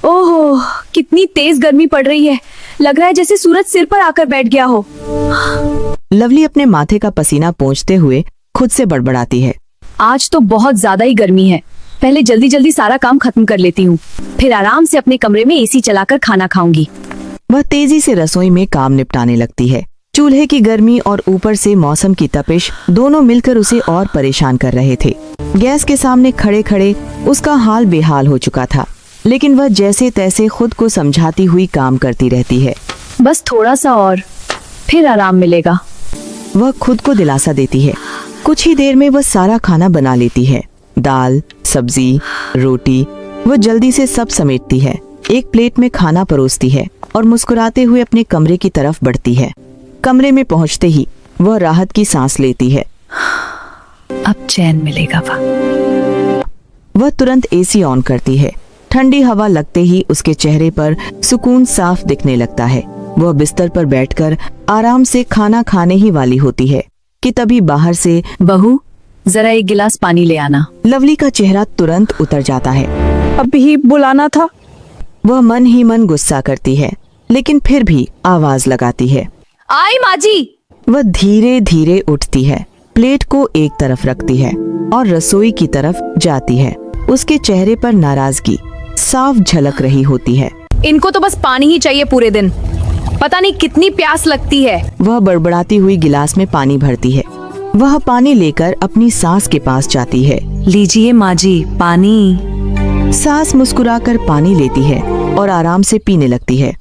ओहो, कितनी तेज गर्मी पड़ रही है। लग रहा है जैसे सूरज सिर पर आकर बैठ गया हो। लवली अपने माथे का पसीना पोंछते हुए खुद से बड़बड़ाती है। आज तो बहुत ज्यादा ही गर्मी है। पहले जल्दी जल्दी सारा काम खत्म कर लेती हूँ, फिर आराम से अपने कमरे में एसी चलाकर खाना खाऊंगी। वह तेजी से रसोई में काम निपटाने लगती है। चूल्हे की गर्मी और ऊपर से मौसम की तपिश दोनों मिलकर उसे और परेशान कर रहे थे। गैस के सामने खड़े खड़े उसका हाल बेहाल हो चुका था, लेकिन वह जैसे तैसे खुद को समझाती हुई काम करती रहती है। बस थोड़ा सा और, फिर आराम मिलेगा। वह खुद को दिलासा देती है। कुछ ही देर में वह सारा खाना बना लेती है। दाल, सब्जी, रोटी। वह जल्दी से सब समेटती है, एक प्लेट में खाना परोसती है और मुस्कुराते हुए अपने कमरे की तरफ बढ़ती है। कमरे में पहुंचते ही वह राहत की सांस लेती है। अब चैन मिलेगा। वह तुरंत एसी ऑन करती है। ठंडी हवा लगते ही उसके चेहरे पर सुकून साफ दिखने लगता है। वह बिस्तर पर बैठकर आराम से खाना खाने ही वाली होती है कि तभी बाहर से, बहू, जरा एक गिलास पानी ले आना। लवली का चेहरा तुरंत उतर जाता है। अभी बुलाना था। वह मन ही मन गुस्सा करती है, लेकिन फिर भी आवाज लगाती है, आई माँ जी। वह धीरे धीरे उठती है, प्लेट को एक तरफ रखती है और रसोई की तरफ जाती है। उसके चेहरे पर नाराजगी साफ झलक रही होती है। इनको तो बस पानी ही चाहिए पूरे दिन, पता नहीं कितनी प्यास लगती है। वह बड़बड़ाती हुई गिलास में पानी भरती है। वह पानी लेकर अपनी सास के पास जाती है। लीजिए माँ जी, पानी। सास मुस्कुराकर पानी लेती है और आराम से पीने लगती है।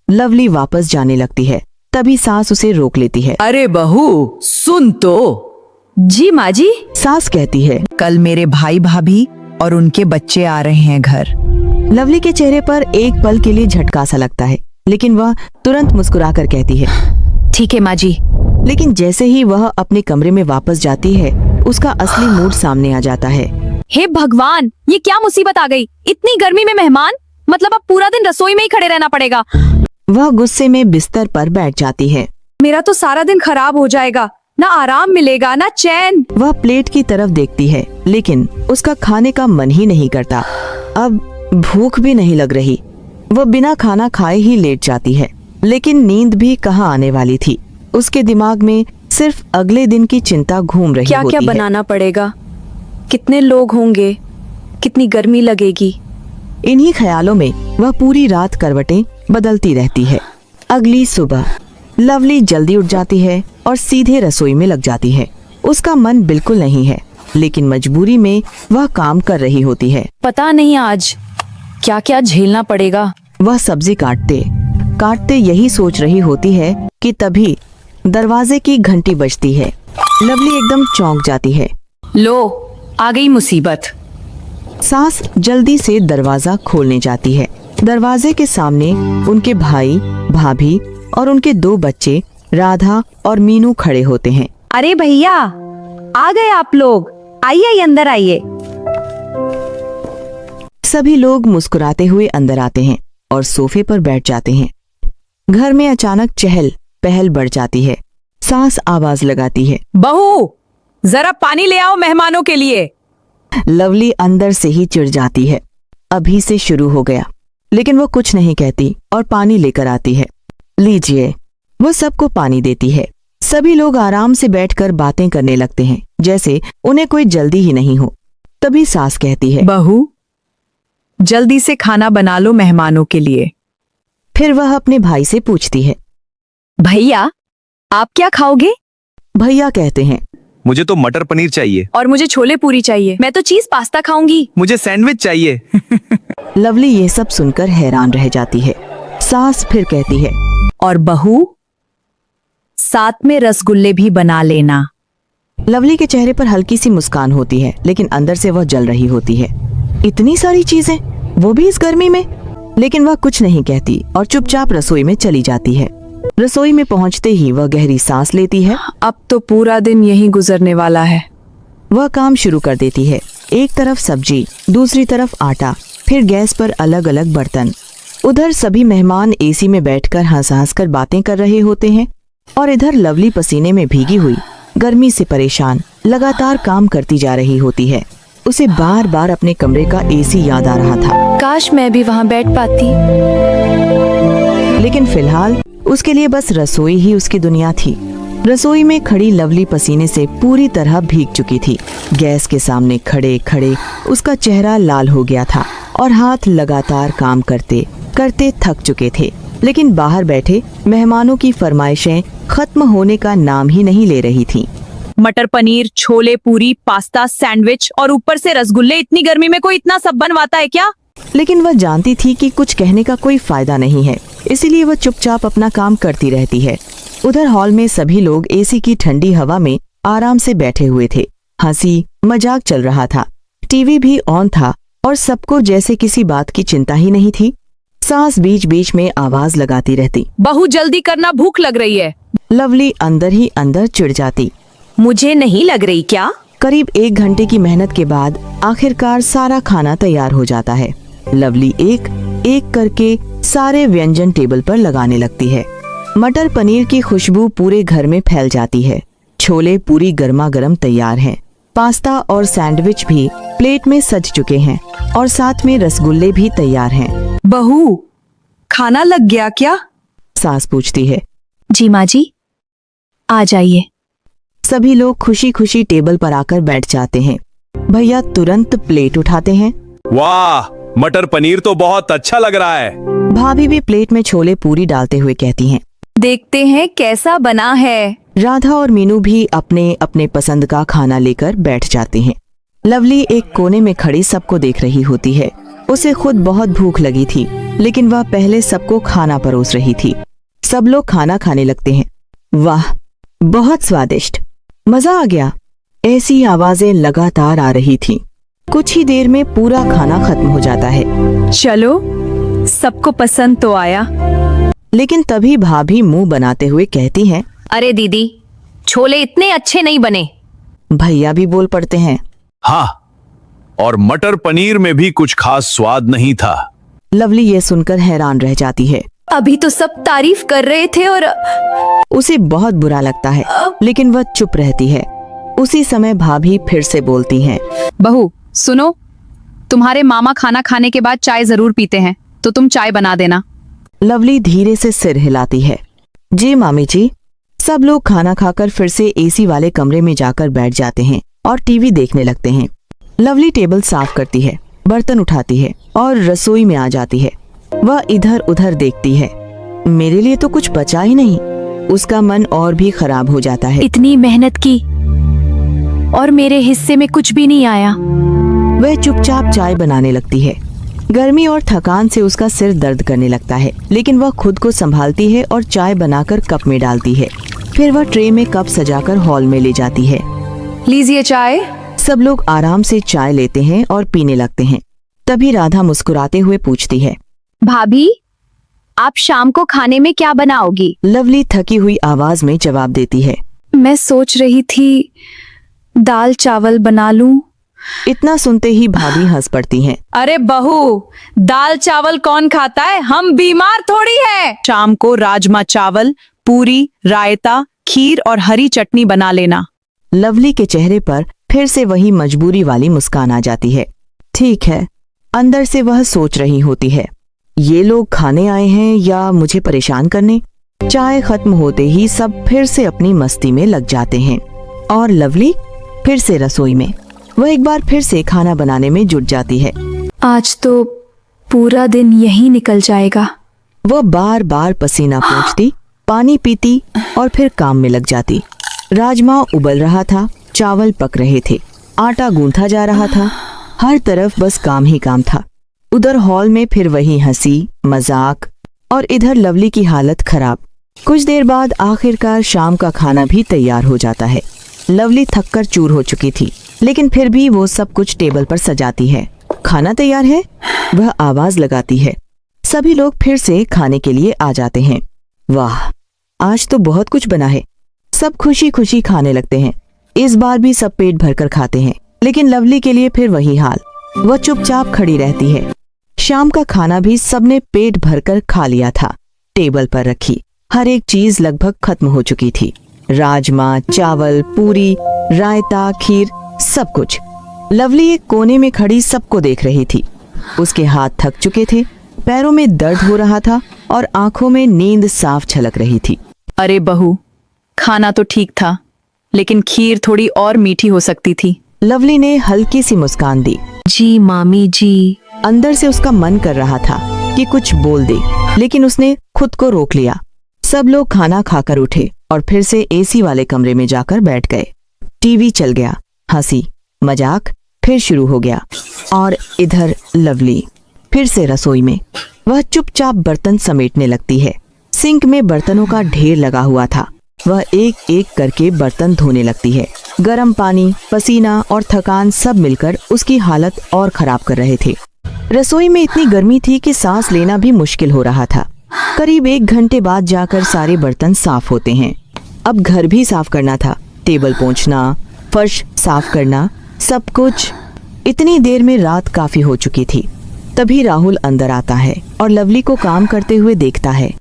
लवली वापस जाने लगती है, तभी सास उसे रोक लेती है। अरे बहू, सुन तो। जी माँ जी। सास कहती है, कल मेरे भाई भाभी और उनके बच्चे आ रहे हैं घर। लवली के चेहरे पर एक पल के लिए झटका सा लगता है, लेकिन वह तुरंत मुस्कुराकर कहती है, ठीक है माँ जी। लेकिन जैसे ही वह अपने कमरे में वापस जाती है, उसका असली मूड सामने आ जाता है। हे भगवान, ये क्या मुसीबत आ गई। इतनी गर्मी में मेहमान, मतलब अब पूरा दिन रसोई में ही खड़े रहना पड़ेगा। वह गुस्से में बिस्तर पर बैठ जाती है। मेरा तो सारा दिन खराब हो जाएगा, ना आराम मिलेगा ना चैन। वह प्लेट की तरफ देखती है, लेकिन उसका खाने का मन ही नहीं करता। अब भूख भी नहीं लग रही। वह बिना खाना खाए ही लेट जाती है, लेकिन नींद भी कहाँ आने वाली थी। उसके दिमाग में सिर्फ अगले दिन की चिंता घूम रही क्या होती क्या है। बनाना पड़ेगा, कितने लोग होंगे, कितनी गर्मी लगेगी। इन्हीं ख्यालों में वह पूरी रात करवटें बदलती रहती है। अगली सुबह लवली जल्दी उठ जाती है और सीधे रसोई में लग जाती है। उसका मन बिल्कुल नहीं है, लेकिन मजबूरी में वह काम कर रही होती है। पता नहीं आज क्या क्या झेलना पड़ेगा। वह सब्जी काटते काटते यही सोच रही होती है कि तभी दरवाजे की घंटी बजती है। लवली एकदम चौंक जाती है। लो, आ गई मुसीबत। सास जल्दी से दरवाजा खोलने जाती है। दरवाजे के सामने उनके भाई, भाभी और उनके 2 बच्चे राधा और मीनू खड़े होते हैं। अरे भैया, आ गए आप लोग। आइए अंदर आइए। सभी लोग मुस्कुराते हुए अंदर आते हैं और सोफे पर बैठ जाते हैं। घर में अचानक चहल पहल बढ़ जाती है। सास आवाज लगाती है, बहू, जरा पानी ले आओ मेहमानों के लिए। लवली अंदर से ही चिढ़ जाती है। अभी से शुरू हो गया, लेकिन वो कुछ नहीं कहती और पानी लेकर आती है। लीजिए। वो सबको पानी देती है। सभी लोग आराम से बैठकर बातें करने लगते हैं, जैसे उन्हें कोई जल्दी ही नहीं हो। तभी सास कहती है, बहू, जल्दी से खाना बना लो मेहमानों के लिए। फिर वह अपने भाई से पूछती है, भैया, आप क्या खाओगे? भैया कहते हैं, मुझे तो मटर पनीर चाहिए। और मुझे छोले पूरी चाहिए। मैं तो चीज पास्ता खाऊंगी। मुझे सैंडविच चाहिए। लवली ये सब सुनकर हैरान रह जाती है। सास फिर कहती है, और बहू, साथ में रसगुल्ले भी बना लेना। लवली के चेहरे पर हल्की सी मुस्कान होती है, लेकिन अंदर से वह जल रही होती है। इतनी सारी चीजें, वो भी इस गर्मी में। लेकिन वह कुछ नहीं कहती और चुपचाप रसोई में चली जाती है। रसोई में पहुंचते ही वह गहरी सांस लेती है। अब तो पूरा दिन यहीं गुजरने वाला है। वह काम शुरू कर देती है। एक तरफ सब्जी, दूसरी तरफ आटा, फिर गैस पर अलग अलग बर्तन। उधर सभी मेहमान एसी में बैठकर हंस हंस कर बातें कर रहे होते हैं और इधर लवली पसीने में भीगी हुई, गर्मी से परेशान, लगातार काम करती जा रही होती है। उसे बार बार अपने कमरे का एसी याद आ रहा था। काश मैं भी वहाँ बैठ पाती। लेकिन फिलहाल उसके लिए बस रसोई ही उसकी दुनिया थी। रसोई में खड़ी लवली पसीने से पूरी तरह भीग चुकी थी। गैस के सामने खड़े खड़े उसका चेहरा लाल हो गया था और हाथ लगातार काम करते करते थक चुके थे। लेकिन बाहर बैठे मेहमानों की फरमाइशें खत्म होने का नाम ही नहीं ले रही थीं। मटर पनीर, छोले, पूरी, पास्ता, सैंडविच और ऊपर से रसगुल्ले। इतनी गर्मी में कोई इतना सब बनवाता है क्या? लेकिन वह जानती थी कि कुछ कहने का कोई फायदा नहीं है, इसीलिए वह चुपचाप अपना काम करती रहती है। उधर हॉल में सभी लोग एसी की ठंडी हवा में आराम से बैठे हुए थे। हंसी मजाक चल रहा था, टीवी भी ऑन था और सबको जैसे किसी बात की चिंता ही नहीं थी। सास बीच बीच में आवाज लगाती रहती। बहू जल्दी करना, भूख लग रही है। लवली अंदर ही अंदर चिढ़ जाती। मुझे नहीं लग रही क्या? करीब 1 घंटे की मेहनत के बाद आखिरकार सारा खाना तैयार हो जाता है। लवली एक एक करके सारे व्यंजन टेबल पर लगाने लगती है। मटर पनीर की खुशबू पूरे घर में फैल जाती है। छोले पूरी गर्मा गर्म तैयार हैं। पास्ता और सैंडविच भी प्लेट में सज चुके हैं और साथ में रसगुल्ले भी तैयार हैं। बहू, खाना लग गया क्या? सास पूछती है। जी माँ जी, आ जाइए। सभी लोग खुशी खुशी टेबल पर आकर बैठ जाते हैं। भैया तुरंत प्लेट उठाते हैं। वाह, मटर पनीर तो बहुत अच्छा लग रहा है। भाभी भी प्लेट में छोले पूरी डालते हुए कहती हैं। देखते हैं कैसा बना है। राधा और मीनू भी अपने अपने पसंद का खाना लेकर बैठ जाते हैं। लवली एक कोने में खड़ी सबको देख रही होती है। उसे खुद बहुत भूख लगी थी, लेकिन वह पहले सबको खाना परोस रही थी। सब लोग खाना खाने लगते हैं। वाह, बहुत स्वादिष्ट, मजा आ गया, ऐसी आवाजें लगातार आ रही थीं। कुछ ही देर में पूरा खाना खत्म हो जाता है। चलो, सबको पसंद तो आया। लेकिन तभी भाभी मुंह बनाते हुए कहती हैं। अरे दीदी, छोले इतने अच्छे नहीं बने। भैया भी बोल पड़ते हैं। हाँ, और मटर पनीर में भी कुछ खास स्वाद नहीं था। लवली ये सुनकर हैरान रह जाती है। अभी तो सब तारीफ कर रहे थे और उसे बहुत बुरा लगता है, लेकिन वह चुप रहती है। उसी समय भाभी फिर से बोलती हैं। बहू सुनो, तुम्हारे मामा खाना खाने के बाद चाय जरूर पीते हैं, तो तुम चाय बना देना। लवली धीरे से सिर हिलाती है। जी मामी जी। सब लोग खाना खाकर फिर से एसी वाले कमरे में जाकर बैठ जाते हैं और टीवी देखने लगते हैं। लवली टेबल साफ करती है, बर्तन उठाती है और रसोई में आ जाती है। वह इधर उधर देखती है। मेरे लिए तो कुछ बचा ही नहीं। उसका मन और भी खराब हो जाता है। इतनी मेहनत की और मेरे हिस्से में कुछ भी नहीं आया। वह चुपचाप चाय बनाने लगती है। गर्मी और थकान से उसका सिर दर्द करने लगता है, लेकिन वह खुद को संभालती है और चाय बनाकर कप में डालती है। फिर वह ट्रे में कप सजाकर हॉल में ले जाती है। लीजिए चाय। सब लोग आराम से चाय लेते हैं और पीने लगते हैं। तभी राधा मुस्कुराते हुए पूछती है। भाभी, आप शाम को खाने में क्या बनाओगी? लवली थकी हुई आवाज में जवाब देती है। मैं सोच रही थी दाल चावल बना लूं। इतना सुनते ही भाभी हंस पड़ती हैं। अरे बहू, दाल चावल कौन खाता है? हम बीमार थोड़ी है। शाम को राजमा चावल, पूरी, रायता, खीर और हरी चटनी बना लेना। लवली के चेहरे पर फिर से वही मजबूरी वाली मुस्कान आ जाती है। ठीक है, अंदर से वह सोच रही होती है, ये लोग खाने आए हैं या मुझे परेशान करने। चाय खत्म होते ही सब फिर से अपनी मस्ती में लग जाते हैं और लवली फिर से रसोई में। वह एक बार फिर से खाना बनाने में जुट जाती है। आज तो पूरा दिन यही निकल जाएगा। वह बार बार पसीना पोंछती, पानी पीती और फिर काम में लग जाती। राजमा उबल रहा था, चावल पक रहे थे, आटा गूंथा जा रहा था। हर तरफ बस काम ही काम था। उधर हॉल में फिर वही हंसी मजाक और इधर लवली की हालत खराब। कुछ देर बाद आखिरकार शाम का खाना भी तैयार हो जाता है। लवली थककर चूर हो चुकी थी, लेकिन फिर भी वो सब कुछ टेबल पर सजाती है। खाना तैयार है, वह आवाज लगाती है। सभी लोग फिर से खाने के लिए आ जाते हैं। वाह, आज तो बहुत कुछ बना है। सब खुशी खुशी खाने लगते हैं। इस बार भी सब पेट भरकर खाते हैं, लेकिन लवली के लिए फिर वही हाल। वह चुपचाप खड़ी रहती है। शाम का खाना भी सबने पेट भरकर खा लिया था। टेबल पर रखी हर एक चीज लगभग खत्म हो चुकी थी। राजमा, चावल, पूरी, रायता, खीर, सब कुछ। लवली एक कोने में खड़ी सबको देख रही थी। उसके हाथ थक चुके थे, पैरों में दर्द हो रहा था और आंखों में नींद साफ छलक रही थी। अरे बहू, खाना तो ठीक था, लेकिन खीर थोड़ी और मीठी हो सकती थी। लवली ने हल्की सी मुस्कान दी। जी मामी जी। अंदर से उसका मन कर रहा था कि कुछ बोल दे, लेकिन उसने खुद को रोक लिया। सब लोग खाना खाकर उठे और फिर से एसी वाले कमरे में जाकर बैठ गए। टीवी चल गया, हंसी मजाक फिर शुरू हो गया। और इधर लवली फिर से रसोई में। वह चुपचाप बर्तन समेटने लगती है। सिंक में बर्तनों का ढेर लगा हुआ था। वह एक एक करके बर्तन धोने लगती है। गर्म पानी, पसीना और थकान सब मिलकर उसकी हालत और खराब कर रहे थे। रसोई में इतनी गर्मी थी कि सांस लेना भी मुश्किल हो रहा था। करीब 1 घंटे बाद जाकर सारे बर्तन साफ होते हैं। अब घर भी साफ करना था, टेबल पोंछना, फर्श साफ करना, सब कुछ। इतनी देर में रात काफी हो चुकी थी। तभी राहुल अंदर आता है और लवली को काम करते हुए देखता है।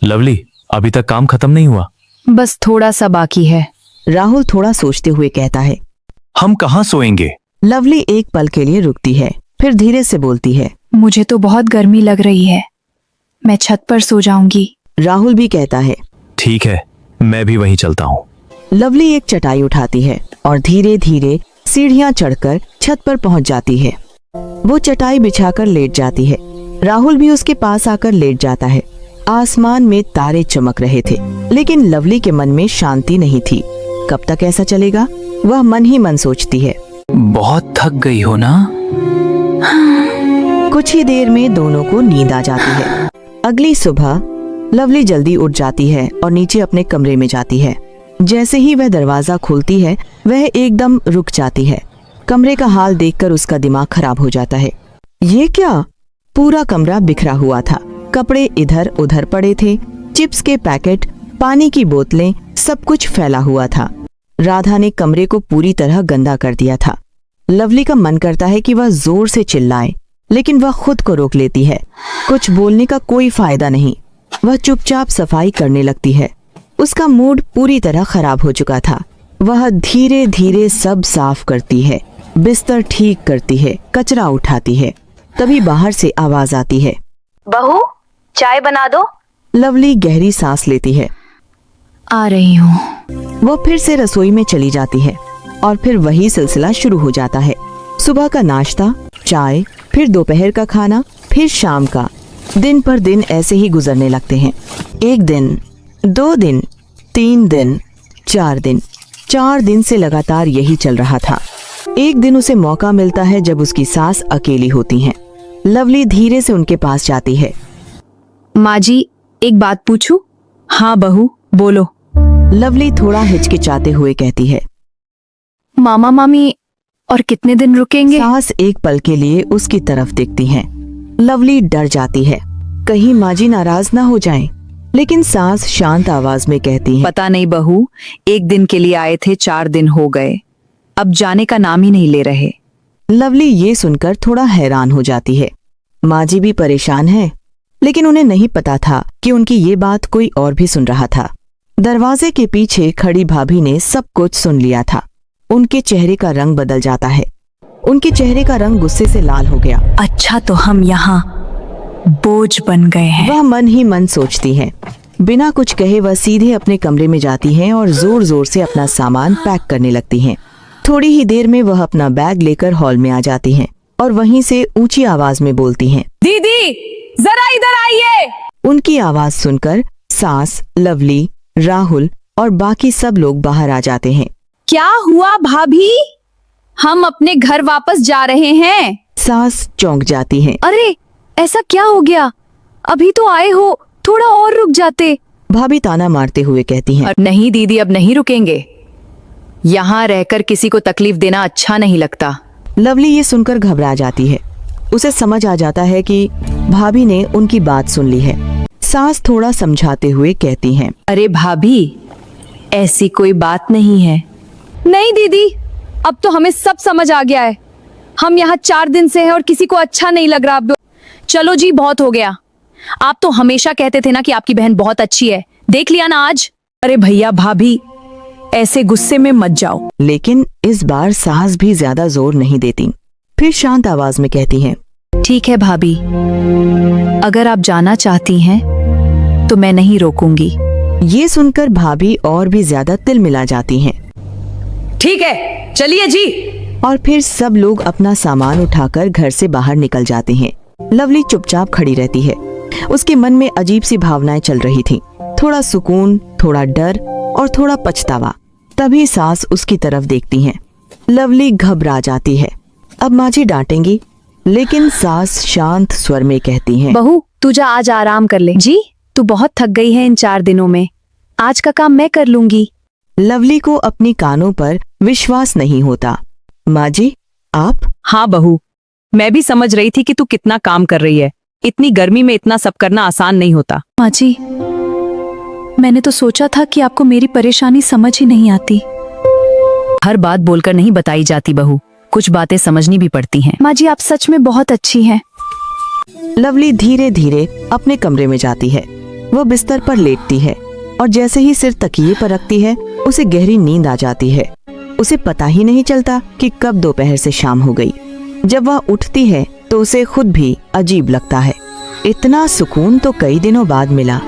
लवली, अभी तक काम खत्म नहीं हुआ? बस थोड़ा सा बाकी है। राहुल थोड़ा सोचते हुए कहता है। हम कहाँ सोएंगे? लवली एक पल के लिए रुकती है, फिर धीरे से बोलती है। मुझे तो बहुत गर्मी लग रही है, मैं छत पर सो जाऊंगी। राहुल भी कहता है। ठीक है, मैं भी वहीं चलता हूँ। लवली एक चटाई उठाती है और धीरे धीरे सीढ़ियां चढ़कर छत पर पहुंच जाती है। वो चटाई बिछाकर लेट जाती है। राहुल भी उसके पास आकर लेट जाता है। आसमान में तारे चमक रहे थे, लेकिन लवली के मन में शांति नहीं थी। कब तक ऐसा चलेगा, वह मन ही मन सोचती है। बहुत थक गई हो ना? कुछ ही देर में दोनों को नींद आ जाती है। अगली सुबह लवली जल्दी उठ जाती है और नीचे अपने कमरे में जाती है। जैसे ही वह दरवाजा खोलती है, वह एकदम रुक जाती है। कमरे का हाल देखकर उसका दिमाग खराब हो जाता है। ये क्या? पूरा कमरा बिखरा हुआ था। कपड़े इधर उधर पड़े थे, चिप्स के पैकेट, पानी की बोतलें, सब कुछ फैला हुआ था। राधा ने कमरे को पूरी तरह गंदा कर दिया था। लवली का मन करता है कि वह जोर से चिल्लाए, लेकिन वह खुद को रोक लेती है। कुछ बोलने का कोई फायदा नहीं। वह चुपचाप सफाई करने लगती है। उसका मूड पूरी तरह खराब हो चुका था। वह धीरे धीरे सब साफ करती है, बिस्तर ठीक करती है, कचरा उठाती है। तभी बाहर से आवाज आती है। बहू, चाय बना दो। लवली गहरी सांस लेती है। आ रही हूँ। वह फिर से रसोई में चली जाती है और फिर वही सिलसिला शुरू हो जाता है। सुबह का नाश्ता, चाय, फिर दोपहर का खाना, फिर शाम का। दिन पर दिन ऐसे ही गुजरने लगते हैं। 1 दिन, 2 दिन, 3 दिन, 4 दिन। 4 दिन से लगातार यही चल रहा था। एक दिन उसे मौका मिलता है जब उसकी सास अकेली होती हैं। लवली धीरे से उनके पास जाती है। माँ जी, एक बात पूछूं? हाँ बहू, बोलो। लवली थोड़ा हिचकिचाते हुए कहती है। मामा मामी और कितने दिन रुकेंगे? सास एक पल के लिए उसकी तरफ देखती हैं। लवली डर जाती है, कहीं माँ जी नाराज ना हो जाएं। लेकिन सास शांत आवाज में कहती है। पता नहीं बहू, 1 दिन के लिए आए थे, 4 दिन हो गए, अब जाने का नाम ही नहीं ले रहे। लवली ये सुनकर थोड़ा हैरान हो जाती है। माँ जी भी परेशान है, लेकिन उन्हें नहीं पता था कि उनकी ये बात कोई और भी सुन रहा था। दरवाजे के पीछे खड़ी भाभी ने सब कुछ सुन लिया था। उनके चेहरे का रंग बदल जाता है। उनके चेहरे का रंग गुस्से से लाल हो गया। अच्छा, तो हम यहाँ बोझ बन गए हैं। वह मन ही मन सोचती है। बिना कुछ कहे वह सीधे अपने कमरे में जाती हैं और जोर जोर से अपना सामान पैक करने लगती हैं। थोड़ी ही देर में वह अपना बैग लेकर हॉल में आ जाती हैं और वहीं से ऊंची आवाज में बोलती हैं। दीदी, जरा इधर आइए। उनकी आवाज सुनकर सास, लवली, राहुल और बाकी सब लोग बाहर आ जाते हैं। क्या हुआ भाभी? हम अपने घर वापस जा रहे हैं। सास चौंक जाती हैं। अरे, ऐसा क्या हो गया? अभी तो आए हो, थोड़ा और रुक जाते। भाभी ताना मारते हुए कहती हैं। नहीं दीदी, अब नहीं रुकेंगे। यहाँ रहकर किसी को तकलीफ देना अच्छा नहीं लगता। लवली ये सुनकर घबरा जाती है। उसे समझ आ जाता है कि भाभी ने उनकी बात सुन ली है। सास थोड़ा समझाते हुए कहती हैं। अरे भाभी, ऐसी कोई बात नहीं है। नहीं दीदी, अब तो हमें सब समझ आ गया है। हम यहाँ 4 दिन से हैं और किसी को अच्छा नहीं लग रहा। अब चलो जी, बहुत हो गया। आप तो हमेशा कहते थे ना कि आपकी बहन बहुत अच्छी है, देख लिया ना आज। अरे भैया भाभी, ऐसे गुस्से में मत जाओ। लेकिन इस बार सास भी ज्यादा जोर नहीं देती। फिर शांत आवाज में कहती हैं, ठीक है भाभी, अगर आप जाना चाहती हैं तो मैं नहीं रोकूंगी। ये सुनकर भाभी और भी ज्यादा तिलमिला जाती हैं। ठीक है, चलिए जी। और फिर सब लोग अपना सामान उठाकर घर से बाहर निकल जाते हैं। लवली चुपचाप खड़ी रहती है। उसके मन में अजीब सी भावनाएं चल रही थीं। थोड़ा सुकून, थोड़ा डर और थोड़ा पछतावा। तभी सास उसकी तरफ देखती हैं। लवली घबरा जाती है। अब माँ जी डांटेंगी, लेकिन सास शांत स्वर में कहती हैं, बहू, तू जा, आज आराम कर ले। जी, तू बहुत थक गई है इन 4 दिनों में। आज का काम मैं कर लूंगी। लवली को अपनी कानों पर विश्वास नहीं होता। माँ जी, आप? हाँ बहू, मैं भी समझ रही थी कि तू कितना काम कर रही है। इतनी गर्मी में इतना सब करना आसान नहीं होता। माँ जी, मैंने तो सोचा था कि आपको मेरी परेशानी समझ ही नहीं आती। हर बात बोलकर नहीं बताई जाती बहू, कुछ बातें समझनी भी पड़ती हैं। माँ जी, आप सच में बहुत अच्छी हैं। लवली धीरे धीरे अपने कमरे में जाती है। वह बिस्तर पर लेटती है और जैसे ही सिर तकिए पर रखती है, उसे गहरी नींद आ जाती है। उसे पता ही नहीं चलता कि कब दोपहर से शाम हो गई। जब वह उठती है तो उसे खुद भी अजीब लगता है। इतना सुकून तो कई दिनों बाद मिला।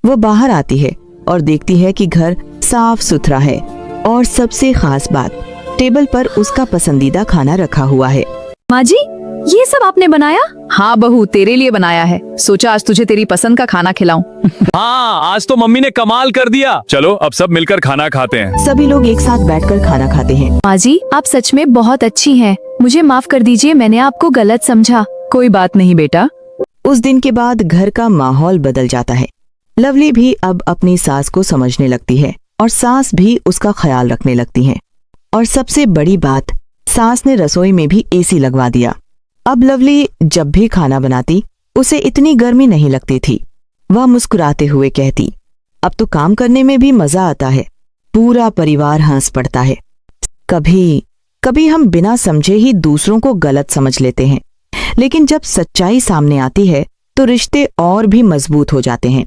वो बाहर आती है और देखती है कि घर साफ सुथरा है और सबसे खास बात, टेबल पर उसका पसंदीदा खाना रखा हुआ है। माँ जी, ये सब आपने बनाया? हाँ बहू, तेरे लिए बनाया है। सोचा आज तुझे तेरी पसंद का खाना खिलाऊं। हाँ, आज तो मम्मी ने कमाल कर दिया। चलो अब सब मिलकर खाना खाते हैं। सभी लोग एक साथ बैठकर खाना खाते हैं। माँ जी, आप सच में बहुत अच्छी हैं। मुझे माफ कर दीजिए, मैंने आपको गलत समझा। कोई बात नहीं बेटा। उस दिन के बाद घर का माहौल बदल जाता है। लवली भी अब अपनी सास को समझने लगती है और सास भी उसका ख्याल रखने लगती है। और सबसे बड़ी बात, सास ने रसोई में भी एसी लगवा दिया। अब लवली जब भी खाना बनाती, उसे इतनी गर्मी नहीं लगती थी। वह मुस्कुराते हुए कहती, अब तो काम करने में भी मजा आता है। पूरा परिवार हंस पड़ता है। कभी कभी हम बिना समझे ही दूसरों को गलत समझ लेते हैं, लेकिन जब सच्चाई सामने आती है तो रिश्ते और भी मजबूत हो जाते हैं।